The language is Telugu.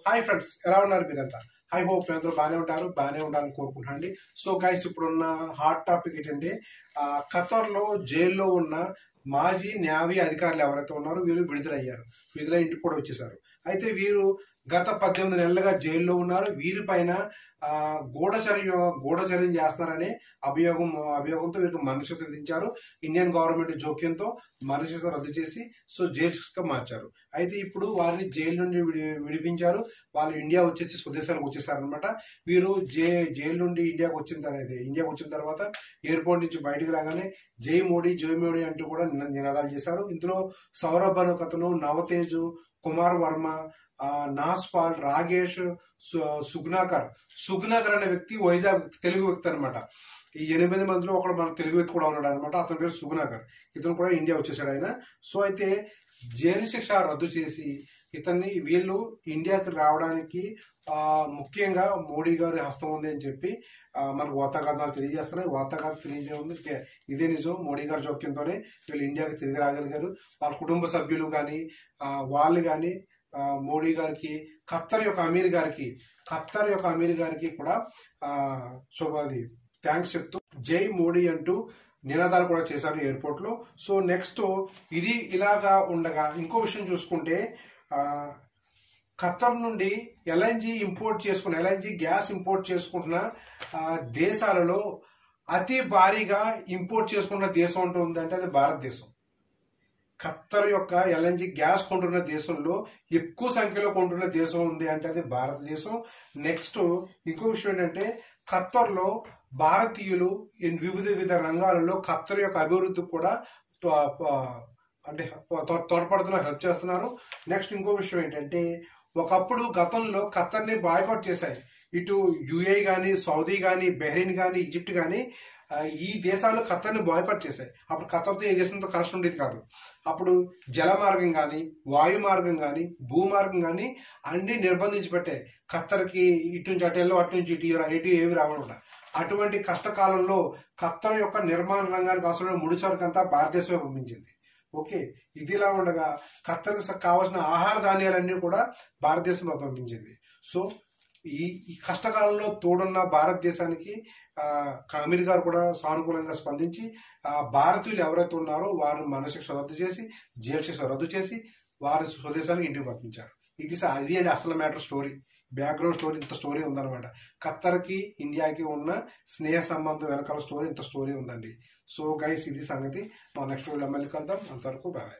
హాయ్ ఫ్రెండ్స్, ఎలా ఉన్నారు మీరంతా? ఐ హోప్ మీ అందరూ బాగానే ఉండాలని కోరుకుంటానండి. సో గైస్, ఇప్పుడున్న హాట్ టాపిక్ ఏంటంటే ఖతర్లో జైల్లో ఉన్న మాజీ న్యావీ అధికారులు ఎవరైతే ఉన్నారో వీళ్ళు విడుదలయ్యారు. విడుదల ఇంటికి కూడా వచ్చేసారు. అయితే వీరు గత 18 నెలలుగా జైల్లో ఉన్నారు. వీరిపైన గూఢచర్యం చేస్తున్నారనే అభియోగంతో వీరికి మరణశిక్ష విధించారు. ఇండియన్ గవర్నమెంట్ జోక్యంతో మరణశిక్ష రద్దు చేసి జైలు శిక్షగా మార్చారు. అయితే ఇప్పుడు వారిని జైలు నుండి విడిపించారు. వాళ్ళు ఇండియా వచ్చేసి స్వదేశాలకు వచ్చేసారనమాట. వీరు జైలు నుండి ఇండియాకు వచ్చిన తర్వాత ఎయిర్పోర్ట్ నుంచి బయటకు రాగానే జై మోడీ అంటూ కూడా నినాదాలు చేశారు. ఇందులో సౌరభ్ అనే ఒకతను, నవతేజ్, కుమార్ వర్మ, నాస్పాల్, రాగేష్, సుగ్నాకర్ అనే వ్యక్తి వైజాగ్ తెలుగు వ్యక్తి అనమాట. ఈ 8 మందిలో ఒకడు మన తెలుగు వ్యక్తి కూడా ఉన్నాడు అనమాట. అతని పేరు సుగ్నాకర్. ఇతను కూడా ఇండియా వచ్చేసాడు ఆయన. సో అయితే జైలు శిక్ష రద్దు చేసి వీళ్ళు ఇండియాకి రావడానికి ముఖ్యంగా మోడీ గారి హస్తం ఉంది అని చెప్పి మనకు వార్తాకథనాలు తెలియజేస్తున్నాయి. వార్తాకథ తెలియజేయడం ఇదే నిజం. మోడీ గారి జోక్యంతోనే వీళ్ళు ఇండియాకి తిరిగి రాగలిగారు. వాళ్ళ కుటుంబ సభ్యులు కానీ వాళ్ళు కానీ మోడీ గారికి, ఖత్తర్ యొక్క అమీర్ గారికి కూడా థ్యాంక్స్ చెప్తూ జై మోడీ అంటూ నినాదాలు కూడా చేశారు ఎయిర్పోర్ట్ లో. సో నెక్స్ట్ ఇది ఇలాగా ఉండగా ఇంకో విషయం చూసుకుంటే ఖత్తర్ నుండి ఎల్ఎన్జీ గ్యాస్ ఇంపోర్ట్ చేసుకుంటున్న దేశాలలో అతి భారీగా ఇంపోర్ట్ చేసుకుంటున్న దేశం అంటూ ఉందంటే అది భారతదేశం. ఖత్తర్ యొక్క ఎల్ఎన్జీ గ్యాస్ కొంటున్న దేశంలో ఎక్కువ సంఖ్యలో కొంటున్న దేశం ఉంది అంటే అది భారతదేశం. నెక్స్ట్ ఇంకో విషయం ఏంటంటే ఖత్తర్లో భారతీయులు వివిధ రంగాలలో ఖత్తర్ యొక్క అభివృద్ధికి కూడా తోడ్పడుతున్నారు, హెల్ప్ చేస్తున్నారు. నెక్స్ట్ ఇంకో విషయం ఏంటంటే ఒకప్పుడు గతంలో ఖత్తర్ని బాయ్కాట్ చేశాయి. ఇటు యుఏ కానీ, సౌదీ కానీ, బెహ్రెయిన్ కానీ, ఈజిప్ట్ కానీ ఈ దేశాలు ఖత్తర్ని బాయ్కాట్ చేశాయి. అప్పుడు ఖత్తర్తో ఏ దేశంతో కనెక్షన్ ఉండేది కాదు. అప్పుడు జల మార్గం కానీ, వాయు మార్గం కానీ, భూమార్గం కానీ అన్ని నిర్బంధించి పెట్టాయి. ఖత్తర్కి ఇటు నుంచి అటు అటు నుంచి ఇటు ఏవి రావడం. అటువంటి కష్టకాలంలో ఖత్తర్ యొక్క నిర్మాణ రంగానికి అవసరమైన ముడిసరుకంతా భారతదేశమే పంపించింది. ఓకే, ఇదిలా ఉండగా ఖత్తర్కి కావాల్సిన ఆహార ధాన్యాలన్నీ కూడా భారతదేశం పంపించింది. సో ఈ కష్టకాలంలో తోడున్న భారతదేశానికి అమీర్ గారు కూడా సానుకూలంగా స్పందించి భారతీయులు ఎవరైతే ఉన్నారో వారు మరణశిక్ష రద్దు చేసి, జైలు శిక్ష రద్దు చేసి వారి స్వదేశానికి ఇంటికి పంపించారు. అది అండి అసలు మ్యాటర్ స్టోరీ, బ్యాక్గ్రౌండ్ స్టోరీ. ఇంత స్టోరీ ఉందన్నమాట. ఖత్తర్కి ఇండియాకి ఉన్న స్నేహ సంబంధం వెనకాల ఇంత స్టోరీ ఉందండి. సో గైస్, ఇది సంగతి. నెక్స్ట్ వీడియో మళ్ళీ కలుద్దాం. అంతవరకు బాయ్.